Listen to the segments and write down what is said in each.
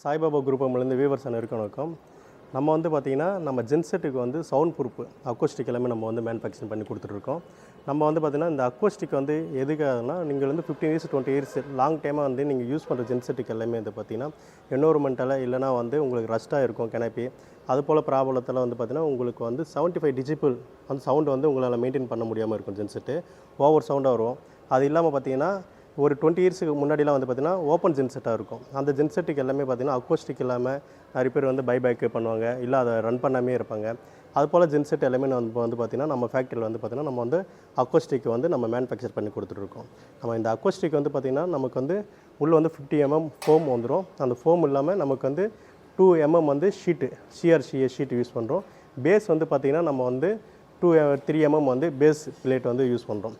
Saibaba group நம்மளேருந்து viewers அனைவருக்கும் நம்ம வந்து பார்த்திங்கன்னா நம்ம ஜென்செட்டுக்கு வந்து சவுண்ட் ப்ரூஃப் அக்கோஸ்டிக் எல்லாமே நம்ம வந்து மேனுஃபேக்சரிங் பண்ணி கொடுத்துட்ருக்கோம். நம்ம வந்து பார்த்திங்கன்னா இந்த அக்கோஸ்டிக் வந்து எதுக்காகனா நீங்கள் வந்து 15 இயர்ஸ் 20 இயர்ஸ் லாங் டைமாக வந்து நீங்கள் யூஸ் பண்ணுற ஜென்செட்டுக்கு எல்லாமே வந்து பார்த்திங்கன்னா என்விரான்மெண்டல் இல்லைனா வந்து உங்களுக்கு ரஸ்ட்டாக இருக்கும் கெனப்பி. அதுபோல் ப்ராப்ளத்தில் வந்து பார்த்திங்கன்னா உங்களுக்கு வந்து 75 டிசிபிள் அந்த சவுண்டு வந்து உங்களால் மெயின்டைன் பண்ண முடியாமல் இருக்கும். ஜென்செட்டு ஓவர் சவுண்டாக வரும். அது இல்லாமல் பார்த்திங்கன்னா ஒரு 20 இயர்ஸுக்கு முன்னாடிலாம் வந்து பார்த்திங்கன்னா ஓப்பன் ஜென்செட்டாக இருக்கும். அந்த ஜென்செட்டுக்கு எல்லாமே பார்த்திங்கன்னா அக்கோஸ்டிக் இல்லாமல் நிறைய பேர் வந்து பைபேக் பண்ணுவாங்க, இல்லை அதை ரன் பண்ணாமே இருப்பாங்க. அதுபோல் ஜென்செட் எல்லாமே நம்ம வந்து பார்த்திங்கன்னா நம்ம ஃபேக்ட்ரியில் வந்து பார்த்திங்கன்னா நம்ம வந்து அக்கோஸ்டிக் வந்து நம்ம மேனுஃபேக்சர் பண்ணி கொடுத்துட்ருக்கோம். நம்ம இந்த அக்கோஸ்டிக் வந்து பார்த்திங்கன்னா நமக்கு வந்து உள்ளே வந்து 50 mm ஃபோம் வந்துடும். அந்த ஃபோம் இல்லாமல் நமக்கு வந்து 2 mm வந்து ஷீட்டு CRCA ஷீட் யூஸ் பண்ணுறோம். பேஸ் வந்து பார்த்திங்கன்னா நம்ம வந்து 3 mm வந்து பேஸ் பிளேட் வந்து யூஸ் பண்ணுறோம்.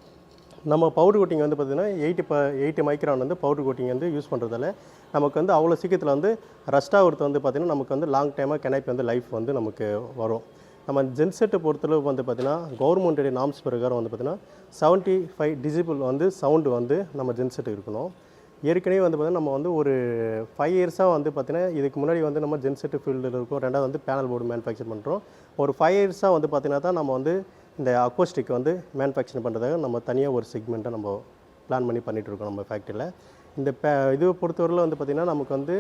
நம்ம பவுடர் கோட்டிங் வந்து பார்த்திங்கன்னா 80 மைக்ரான் வந்து பவுடர் கோட்டிங் வந்து யூஸ் பண்ணுறதால நமக்கு வந்து அவ்வளோ சீக்கிரத்தில் வந்து ரஸ்ட்டாக ஒருத்தர் வந்து பார்த்திங்கன்னா நமக்கு வந்து லாங் டைமாக கெனைப்பு வந்து லைஃப் வந்து நமக்கு வரும். நம்ம ஜென்செட்டை பொறுத்தளவு வந்து பார்த்திங்கன்னா கவர்மெண்ட்டுடைய நார்ம்ஸ் பிரகாரம் வந்து பார்த்திங்கன்னா 75 டிசிபிள் வந்து சவுண்டு வந்து நம்ம ஜென்செட்டு இருக்கணும். ஏற்கனவே வந்து பார்த்திங்கன்னா நம்ம வந்து ஒரு 5 இயர்ஸாக வந்து பார்த்திங்கன்னா இதுக்கு முன்னாடி வந்து நம்ம ஜென்செட்டு ஃபீல்டில் இருக்கோம். ரெண்டாவது வந்து பேனல் போர்டு மேனுஃபேக்சர் பண்ணுறோம். ஒரு 5 இயர்ஸாக வந்து பார்த்திங்கன்னா தான் நம்ம வந்து இந்த அக்கோஸ்டிக் வந்து மேனுஃபேக்சரிங் பண்ணுறதுக்காக நம்ம தனியாக ஒரு செக்மெண்ட்டை நம்ம பிளான் பண்ணி பண்ணிகிட்ருக்கோம் நம்ம ஃபேக்ட்ரியில். இந்த இது பொறுத்தவரையில் வந்து பார்த்திங்கன்னா நமக்கு வந்து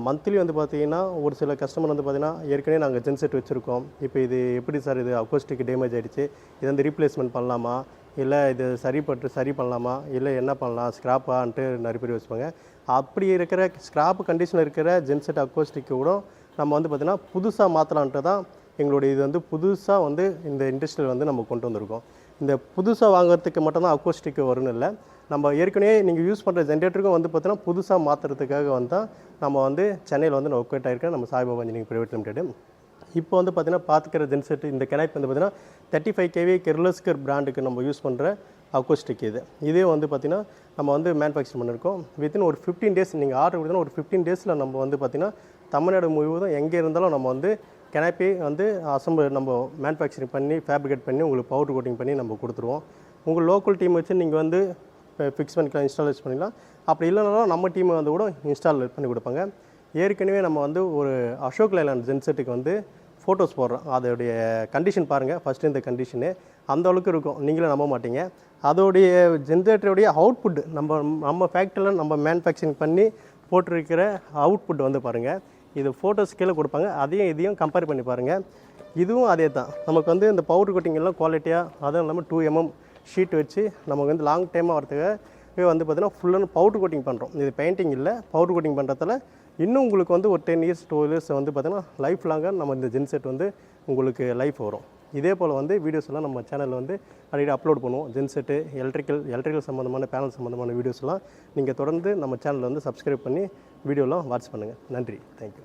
மந்த்லி வந்து பார்த்திங்கன்னா ஒரு சில கஸ்டமர் வந்து பார்த்திங்கன்னா ஏற்கனவே நாங்கள் ஜென்செட் வச்சுருக்கோம், இப்போ இது எப்படி சார் இது அக்கோஸ்டிக் டேமேஜ் ஆகிடுச்சு, இது வந்து ரீப்ளேஸ்மெண்ட் பண்ணலாமா, இல்லை இது சரி பண்ணலாமா, இல்லை என்ன பண்ணலாம் ஸ்க்ராப்பான்ட்டு நிறைய பேர் வச்சுப்பாங்க. அப்படி இருக்கிற ஸ்க்ராப் கண்டிஷனில் இருக்கிற ஜென்செட் அக்கோஸ்டிக்கு கூட நம்ம வந்து பார்த்திங்கன்னா புதுசாக மாற்றலான்ட்டு தான் எங்களுடைய இது வந்து புதுசாக வந்து இந்த இண்டஸ்ட்ரியில் வந்து நம்ம கொண்டு வந்திருக்கோம். இந்த புதுசாக வாங்குறதுக்கு மட்டும்தான் அக்கோஸ்டிக்கு வரும்னு இல்லை, நம்ம ஏற்கனவே நீங்கள் யூஸ் பண்ணுற ஜென்ரேட்டருக்கும் வந்து பார்த்தீங்கன்னா புதுசாக மாற்றுறதுக்காக வந்தால் நம்ம வந்து சென்னையில் வந்து நான் ஒர்க் ஆகிருக்கேன் நம்ம சாய்பாபா இன்ஜினியரிங் பிரைவேட் லிமிடெட். இப்போ வந்து பார்த்திங்கன்னா பார்த்துக்கிற ஜென்செட் இந்த கெனைப் வந்து பார்த்திங்கன்னா 35 kV கிர்லஸ்கர் பிராண்டுக்கு நம்ம யூஸ் பண்ணுற அக்கோஸ்டிக் இதே வந்து பார்த்திங்கன்னா நம்ம வந்து மேனுஃபேக்சர் பண்ணியிருக்கோம். வித்தின் ஒரு 15 டேஸ் நீங்கள் ஆர்டர் கொடுத்தோன்னா ஒரு 15 டேஸில் நம்ம வந்து பார்த்திங்கன்னா தமிழ்நாடு முழுவதும் எங்கே இருந்தாலும் நம்ம வந்து கெனாப்பி வந்து நம்ம மேனுஃபேக்சரிங் பண்ணி ஃபேப்ரிகேட் பண்ணி உங்களுக்கு பவுடர் கோட்டிங் பண்ணி நம்ம கொடுத்துருவோம். உங்கள் லோக்கல் டீம் வச்சு நீங்கள் வந்து ஃபிக்ஸ் பண்ணிக்கலாம், இன்ஸ்டாலேஷன் பண்ணிக்கலாம். அப்படி இல்லைனாலும் நம்ம டீமை வந்து கூட இன்ஸ்டால் பண்ணி கொடுப்பாங்க. ஏற்கனவே நம்ம வந்து ஒரு அசோக் லைலாண்ட் ஜென்செட்டுக்கு வந்து ஃபோட்டோஸ் போடுறோம். அதோடைய கண்டிஷன் பாருங்கள், ஃபஸ்ட்டு இந்த கண்டிஷனு அந்த அளவுக்கு இருக்கும், நீங்களே நம்ப மாட்டீங்க. அதோடைய ஜென்ரேட்டருடைய அவுட்புட் நம்ம ஃபேக்ட்ரியில் நம்ம மேனுஃபேக்சரிங் பண்ணி போட்டிருக்கிற அவுட்புட் வந்து பாருங்கள். இது ஃபோட்டோஸ் கீழே கொடுப்பாங்க, இதையும் கம்பேர் பண்ணி பாருங்கள். இதுவும் அதே தான், நமக்கு வந்து இந்த பவுடர் கோட்டிங் எல்லாம் குவாலிட்டியாக, அதுவும் இல்லாமல் 2 mm ஷீட் வச்சு நமக்கு வந்து லாங் டைமாக வரதுக்கு வந்து பார்த்திங்கன்னா ஃபுல்லாக பவுடர் கோட்டிங் பண்ணுறோம். இது பெயிண்டிங் இல்லை, பவுடர் கோட்டிங் பண்ணுறதால இன்னும் உங்களுக்கு வந்து ஒரு 10 இயர்ஸ் 12 இயர்ஸ் வந்து பார்த்திங்கன்னா லைஃப் லாங்காக நம்ம இந்த ஜென்செட் வந்து உங்களுக்கு லைஃப் வரும். இதே போல் வந்து வீடியோஸ் எல்லாம் நம்ம சேனலில் வந்து அடிக்கடி அப்லோட் பண்ணுவோம். ஜென்செட்டு எலக்ட்ரிக்கல் சம்மந்தமான பேனல் சம்மந்தமான வீடியோஸ்லாம் நீங்கள் தொடர்ந்து நம்ம சேனலில் வந்து சப்ஸ்கிரைப் பண்ணி வீடியோலாம் வாட்ச் பண்ணுங்கள். நன்றி, தேங்க்யூ.